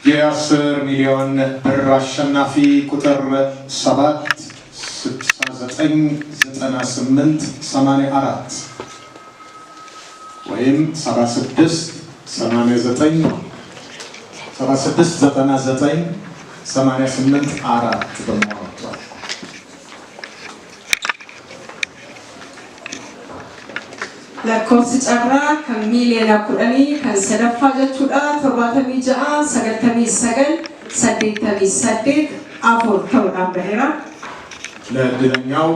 የ10 ሚሊዮን ብር አሸናፊ ቁጥር 7699884 ወይም 769988 በመሆኗል። lakkoofsi carraa kan miiliyoona 10 kan sadaffaa jechuudha 76 99 88 afur ta'uudhaan baheera. ለእድለኛው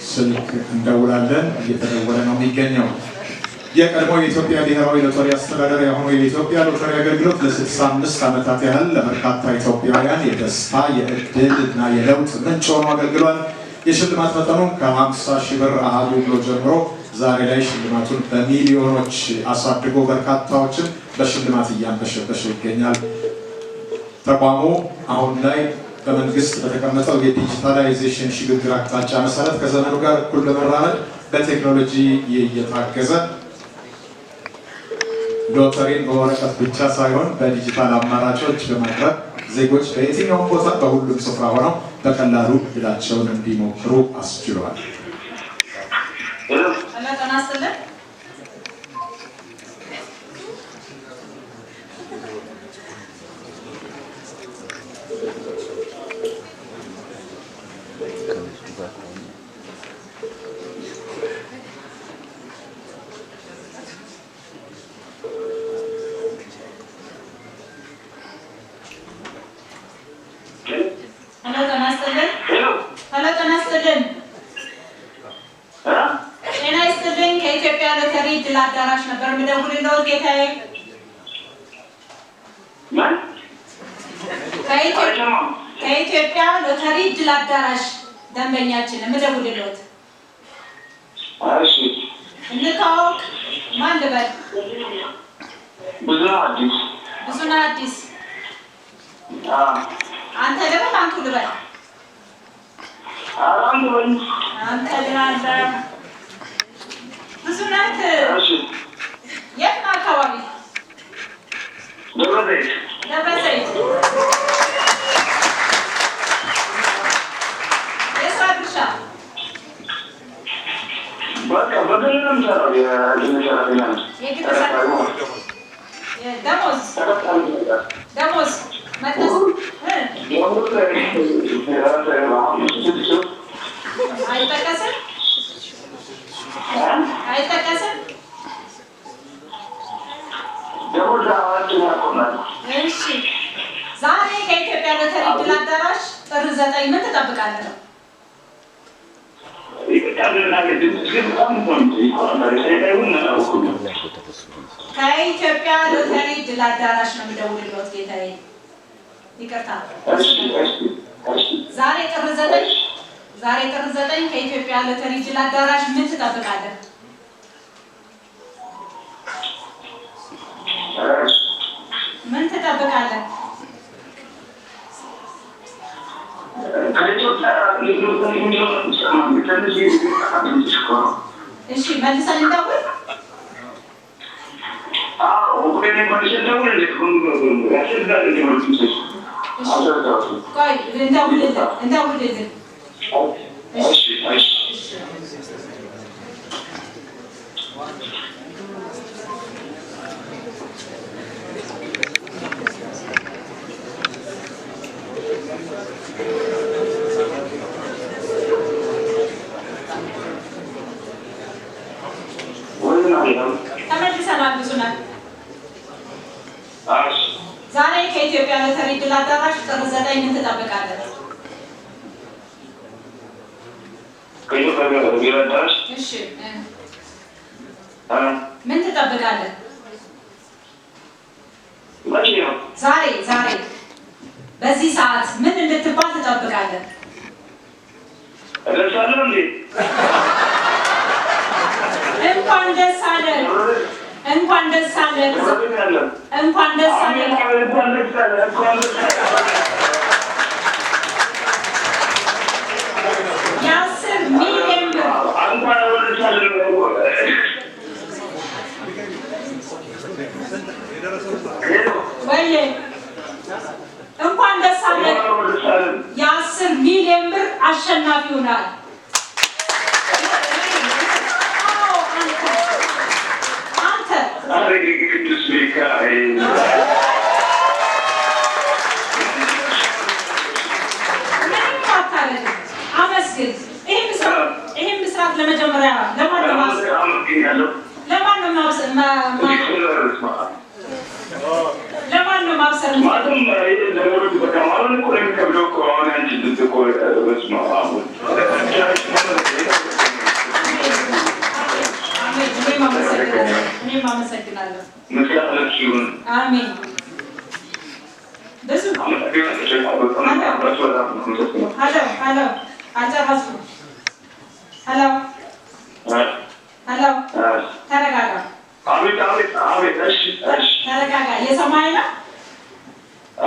ስልክ እንደውላለን እየተደወለ ነው የሚገኘው። የቀድሞ የኢትዮጵያ ብሔራዊ ሎተሪ አስተዳደር የሆኑ የኢትዮጵያ ሎተሪ አገልግሎት ለ65 ዓመታት ያህል ለበርካታ ኢትዮጵያውያን የደስታ የእድል እና የለውጥ ምንጭ ሆኖ አገልግሏል። የሽልማት መጠኑ ከ50,000 ብር አሃዱ ብሎ ጀምሮ ዛሬ ላይ ሽልማቱን በሚሊዮኖች አሳድጎ በርካታዎችን በሽልማት እያንበሸበሸ ይገኛል። ተቋሙ አሁን ላይ በመንግስት በተቀመጠው የዲጂታላይዜሽን ሽግግር አቅጣጫ መሰረት ከዘመኑ ጋር እኩል በመራመድ በቴክኖሎጂ እየታገዘ ሎተሪን በወረቀት ብቻ ሳይሆን በዲጂታል አማራጮች በማቅረብ ዜጎች በየትኛውም ቦታ በሁሉም ስፍራ ሆነው በቀላሉ እድላቸውን እንዲሞክሩ አስችሏል። አዳራሽ ነበር ምደውልለው ጌታዬ ማን ከኢትዮጵያ ሎተሪ ድል አዳራሽ ደንበኛችን ምደውልለው እሺ እንታውቅ ማን ልበል ብዙና አዲስ አንተ ልበል አንቱ ልበል አንተ ልበል ብዙናት የት አካባቢ ደብረዘይት የስራ ድርሻ በቃ በደንብ ነው ደሞዝ መጥተስ አይጠቀስም አይጠቀስም እሺ ዛሬ ከኢትዮጵያ ሎተሪ ድል አዳራሽ ጥር 9 ምን ትጠብቃለህ? ከኢትዮጵያ ሎተሪ ድል አዳራሽ ነው የምደውልልዎት ጌታዬ ይቅርታ ዛሬ ጥር 9 ከኢትዮጵያ ሎተሪ ድል አዳራሽ ምን ትጠብቃለህ? ምን ትጠብቃለህ? እሺ መልሰን እንደውል ቆይ እንደውልልህ እሺ ተመልሰናል ብዙናት ዛሬ ከኢትዮጵያ ሎተሪ ድል አዳራሽ ጥር 9 ምን ትጠብቃለህ? እሺ ምን ትጠብቃለህ? ዛሬ በዚህ ሰዓት ምን እንድትባል ትጠብቃለህ? እንኳን ደስ አለህ እንኳን ደስ አለህ እንኳን ደስ አለህ የ10 ሚሊዮን ብር እንኳን ደስ አለህ። የ10 ሚሊዮን ብር አሸናፊ ሆናል። አንተ ቅዱስ ሚካኤል አመስግን። ይሄን ምስራት ለመጀመሪያ ለማን ነው ማብሰር? ማለትም ነገሮች በቃ ማለት እኮ የሚከብደው እኮ አሁን አንቺ ልትቆ በስመ አብ እኔም አመሰግናለሁ። ምስጋናሽ ይሁን። አሜን። ብዙ ሄሎ አልጨረስኩም። ሄሎ ተረጋጋ። አቤት አቤት አቤት። እሺ እሺ ተረጋጋ። የሰማይ ነው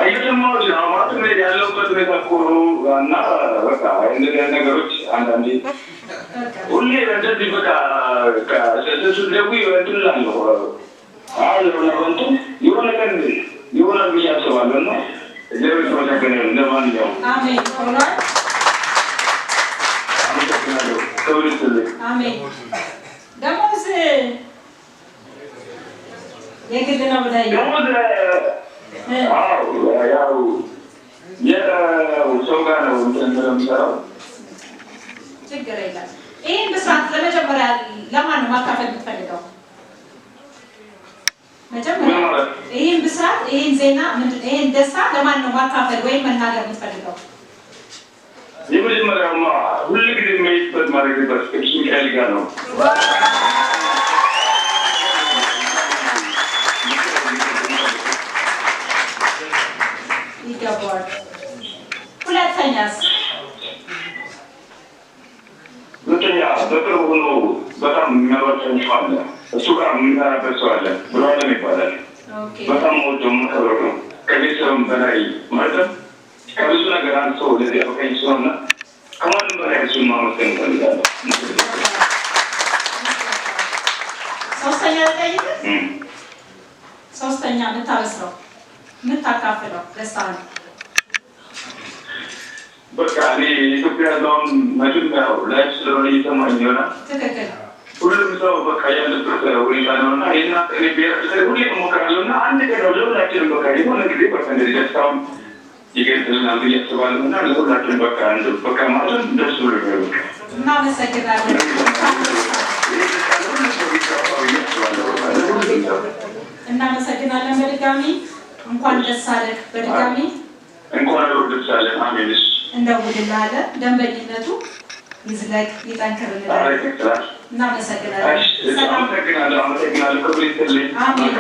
እየሰማሁሽ ነው። ማለትም ያለሁበት ሁኔታ እኮ እና በቃ እንደዚህ ነገሮች አንዳንዴ ሁሌ እንደዚህ በቃ ስትደውይ እንትን እላለሁ የሆነ ቀን ይሆናል ብዬ አስባለሁ እና እግዚአብሔር የተመሰገነ ይሁን። ለማንኛውም አሜን ሆኗል። አመሰግናለሁ። ክብር ይስጥልኝ። አሜን። ደሞዝ የግል ነው ብለኸኛል። ደሞዝ ያው የሰው ጋር ነው እንትን የምሰራው። ችግር የለም። ይህን ብስራት ለመጀመሪያ ለማን ነው ማካፈል የምትፈልገው? መጀመሪያ ይህን ብስራት፣ ይህን ዜና፣ ይህን ደስታ ለማን ነው ማካፈል ወይም መናገር የምትፈልገው? የመጀመሪያውማ ሁልጊዜ የማይበት ማድረግበት ቅዱስ ሚካኤል ጋር ነው። ይገባዋል። ሁለተኛስ? ሁለተኛ በቅርቡ ሆኖ በጣም የሚያበረታኝ ሰው አለ። እሱ ጋር የምንሰራበት ሰው አለ። ብርሃንም ይባላል። በጣም ወደው የምከብረው ነው። ከቤተሰብም በላይ ማለት ከብዙ ነገር አንድ ሰው ለዚህ ያበቃኝ ስለሆነ ከማንም በላይ እሱን ማመስገን እፈልጋለሁ። ሶስተኛ ልጠይቅ። ሶስተኛ የምታበስረው የምታካፍለው ደስታ ነው። በቃ እኔ ኢትዮጵያ ያለውን መጀመሪያ ላይ ስለሆነ እየሰማኝ ይሆናል። ትክክል። ሁሉም ሰው በቃ ያለበት ሁኔታ ነው እና ይህና ብሔረሰብ ሁሌ እሞክራለሁ እና አንድ ቀን ነው ለሁላችንም በቃ የሆነ ጊዜ በቃ እንደዚህ ደስታውን ይገልጽልናል ብዬ አስባለሁ እና ለሁላችን በቃ በቃ ማለት ደስ ብሎ ይገሩ። እናመሰግናለን። እናመሰግናለን። በድጋሚ እንኳን ደስ አለህ። በድጋሚ እንኳን ደስ አለህ። አሜን። እንደውልልሃለን። ደንበኝነቱ ይዝለቅ ይጠንክርልን። እናመሰግናለን። አመሰግናለሁ። ክብር ይስጥልኝ። አሜን።